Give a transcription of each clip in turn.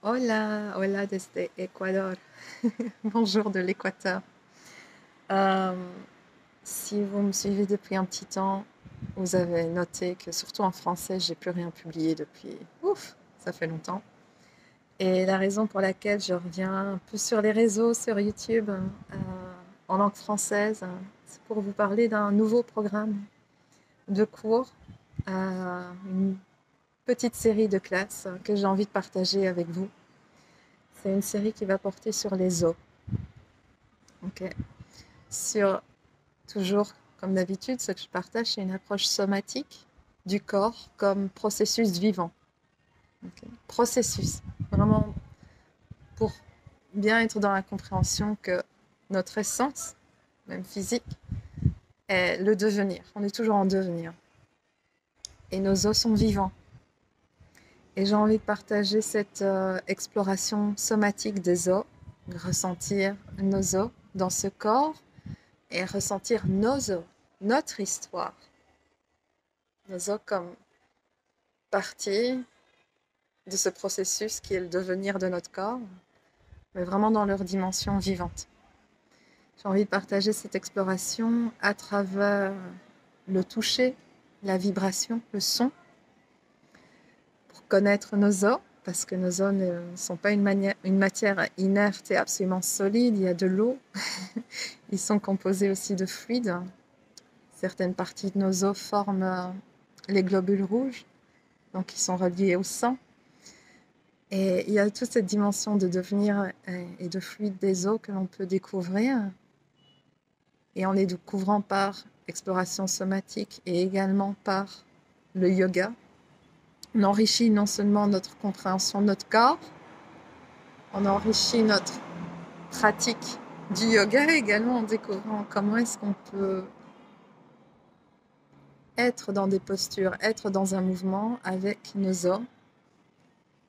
Hola, hola desde Ecuador. Bonjour de l'Équateur. Euh, Si vous me suivez depuis un petit temps, vous avez noté que surtout en français, j'ai plus rien publié depuis. Ouf, ça fait longtemps. Et la raison pour laquelle je reviens un peu sur les réseaux, sur YouTube, en langue française, c'est pour vous parler d'un nouveau programme de cours, une petite série de classes que j'ai envie de partager avec vous. C'est une série qui va porter sur les os. Ok. Sur toujours, comme d'habitude, ce que je partage, c'est une approche somatique du corps comme processus vivant. Ok. Processus, vraiment pour bien être dans la compréhension que notre essence, même physique, est le devenir. On est toujours en devenir. Et nos os sont vivants. Et j'ai envie de partager cette exploration somatique des os, ressentir nos os dans ce corps et ressentir nos os, notre histoire. Nos os comme partie de ce processus qui est le devenir de notre corps, mais vraiment dans leur dimension vivante. J'ai envie de partager cette exploration à travers le toucher, la vibration, le son, pour connaître nos os, parce que nos os ne sont pas une matière inerte et absolument solide, il y a de l'eau, ils sont composés aussi de fluides. Certaines parties de nos os forment les globules rouges, donc ils sont reliés au sang. Et il y a toute cette dimension de devenir et de fluide des os que l'on peut découvrir. Et en les découvrant par exploration somatique et également par le yoga, on enrichit non seulement notre compréhension de notre corps, on enrichit notre pratique du yoga également en découvrant comment est-ce qu'on peut être dans des postures, être dans un mouvement avec nos os.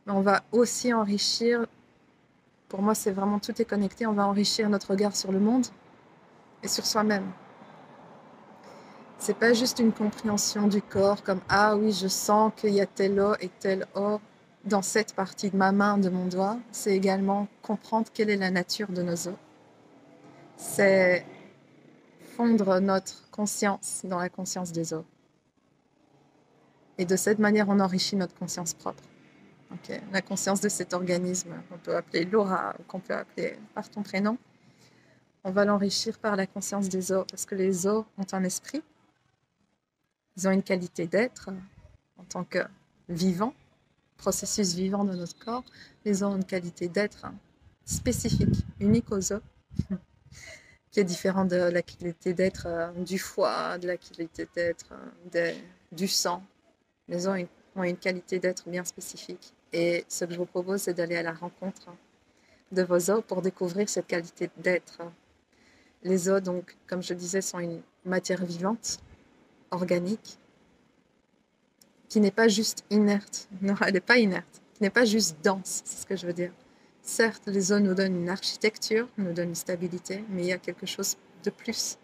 Mais on va aussi enrichir, pour moi c'est vraiment tout est connecté, on va enrichir notre regard sur le monde et sur soi-même. C'est pas juste une compréhension du corps comme ah oui, je sens qu'il y a tel os et tel os dans cette partie de ma main, de mon doigt. C'est également comprendre quelle est la nature de nos os. C'est fondre notre conscience dans la conscience des os. Et de cette manière, on enrichit notre conscience propre. Okay. La conscience de cet organisme qu'on peut appeler l'aura, qu'on peut appeler par ton prénom, on va l'enrichir par la conscience des os, parce que les os ont un esprit, ils ont une qualité d'être en tant que vivant, processus vivant de notre corps. Les os ont une qualité d'être spécifique, unique aux os, qui est différente de la qualité d'être du foie, de la qualité d'être du sang. Les os ont une qualité d'être bien spécifique. Et ce que je vous propose, c'est d'aller à la rencontre de vos os pour découvrir cette qualité d'être. Les os, donc, comme je disais, sont une matière vivante, organique, qui n'est pas juste inerte. Non, elle n'est pas inerte. Qui n'est pas juste dense, c'est ce que je veux dire. Certes, les os nous donnent une architecture, nous donnent une stabilité, mais il y a quelque chose de plus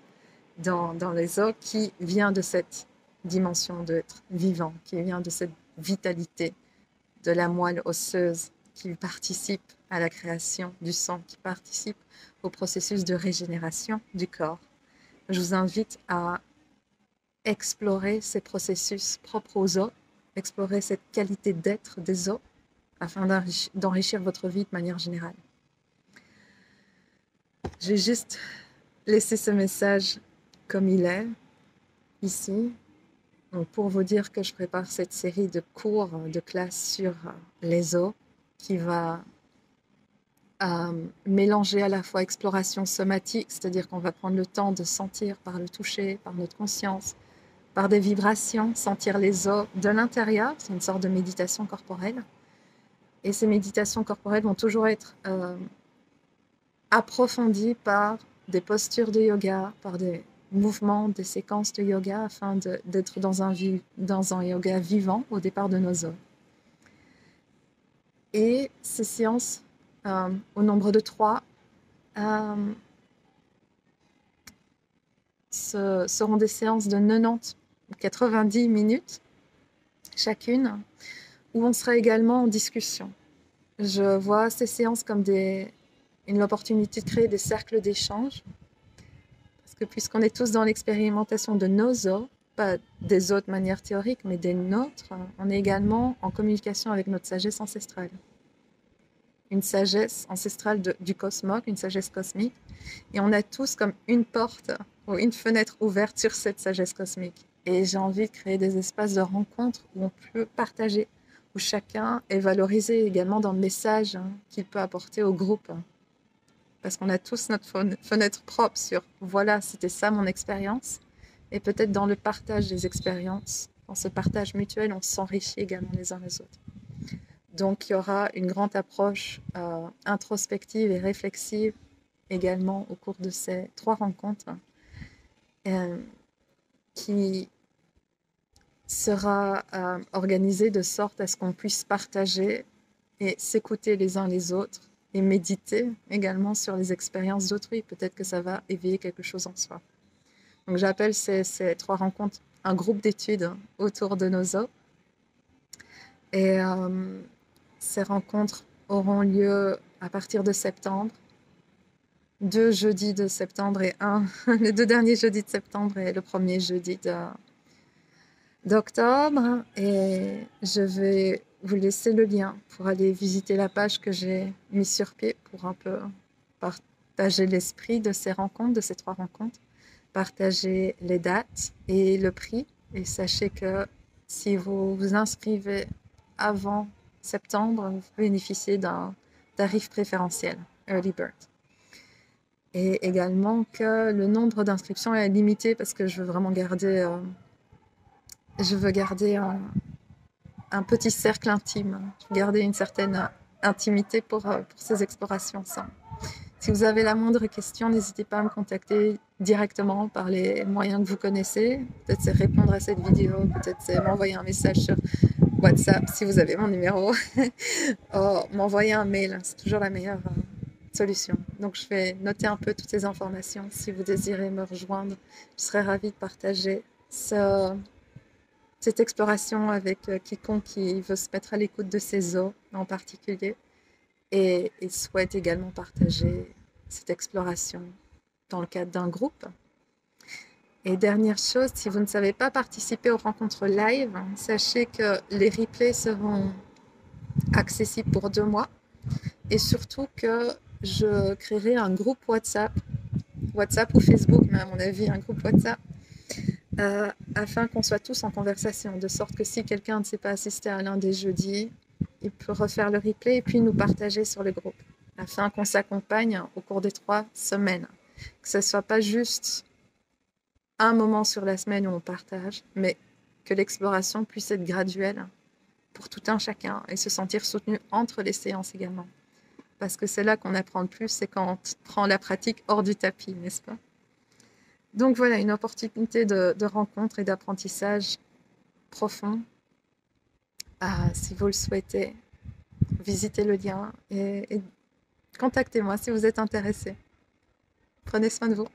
dans les os qui vient de cette dimension d'être vivant, qui vient de cette vitalité de la moelle osseuse qui participe à la création du sang, qui participe au processus de régénération du corps. Je vous invite à explorer ces processus propres aux os, explorer cette qualité d'être des os afin d'enrichir votre vie de manière générale. J'ai juste laissé ce message comme il est, ici, pour vous dire que je prépare cette série de cours, de classes sur les os qui va mélanger à la fois exploration somatique, c'est-à-dire qu'on va prendre le temps de sentir par le toucher, par notre conscience, par des vibrations, sentir les os de l'intérieur, c'est une sorte de méditation corporelle. Et ces méditations corporelles vont toujours être approfondies par des postures de yoga, par des mouvements, des séquences de yoga, afin d'être dans un yoga vivant au départ de nos os. Et ces séances, au nombre de 3, seront des séances de 90 ou 90 minutes chacune, où on sera également en discussion. Je vois ces séances comme une opportunité de créer des cercles d'échange. Parce que puisqu'on est tous dans l'expérimentation de nos os, pas des autres manières théoriques, mais des nôtres, on est également en communication avec notre sagesse ancestrale. Une sagesse ancestrale du cosmos, une sagesse cosmique. Et on a tous comme une porte ou une fenêtre ouverte sur cette sagesse cosmique. Et j'ai envie de créer des espaces de rencontre où on peut partager, où chacun est valorisé également dans le message qu'il peut apporter au groupe. Parce qu'on a tous notre fenêtre propre sur voilà, c'était ça mon expérience. Et peut-être dans le partage des expériences, dans ce partage mutuel, on s'enrichit également les uns les autres. Donc il y aura une grande approche introspective et réflexive également au cours de ces 3 rencontres qui sera organisée de sorte à ce qu'on puisse partager et s'écouter les uns les autres et méditer également sur les expériences d'autrui. Peut-être que ça va éveiller quelque chose en soi. Donc j'appelle ces 3 rencontres un groupe d'études autour de nos os. Et ces rencontres auront lieu à partir de septembre. 2 jeudis de septembre et les 2 derniers jeudis de septembre et le premier jeudi d'octobre. Et je vais vous laisser le lien pour aller visiter la page que j'ai mise sur pied pour un peu partager l'esprit de ces rencontres, de ces 3 rencontres, partager les dates et le prix. Et sachez que si vous vous inscrivez avant septembre, vous bénéficiez d'un tarif préférentiel, Early Bird. Et également que le nombre d'inscriptions est limité parce que je veux vraiment garder, un petit cercle intime, garder une certaine intimité pour ces explorations ensemble. Si vous avez la moindre question, n'hésitez pas à me contacter directement par les moyens que vous connaissez. Peut-être c'est répondre à cette vidéo, peut-être c'est m'envoyer un message sur WhatsApp si vous avez mon numéro. M'envoyer un mail, c'est toujours la meilleure solution. Donc je vais noter un peu toutes ces informations. Si vous désirez me rejoindre, je serai ravie de partager cette exploration avec quiconque qui veut se mettre à l'écoute de ses os en particulier et souhaite également partager cette exploration dans le cadre d'un groupe. Et dernière chose, si vous ne savez pas participer aux rencontres live, sachez que les replays seront accessibles pour 2 mois et surtout que je créerai un groupe WhatsApp ou Facebook, mais à mon avis un groupe WhatsApp, afin qu'on soit tous en conversation, de sorte que si quelqu'un ne sait pas assister à l'un des jeudis, il peut refaire le replay et puis nous partager sur le groupe, afin qu'on s'accompagne au cours des 3 semaines. Que ce ne soit pas juste un moment sur la semaine où on partage, mais que l'exploration puisse être graduelle pour tout un chacun et se sentir soutenu entre les séances également. Parce que c'est là qu'on apprend le plus, c'est quand on prend la pratique hors du tapis, n'est-ce pas? Donc voilà, une opportunité de rencontre et d'apprentissage profond. Si vous le souhaitez, visitez le lien et contactez-moi si vous êtes intéressé. Prenez soin de vous.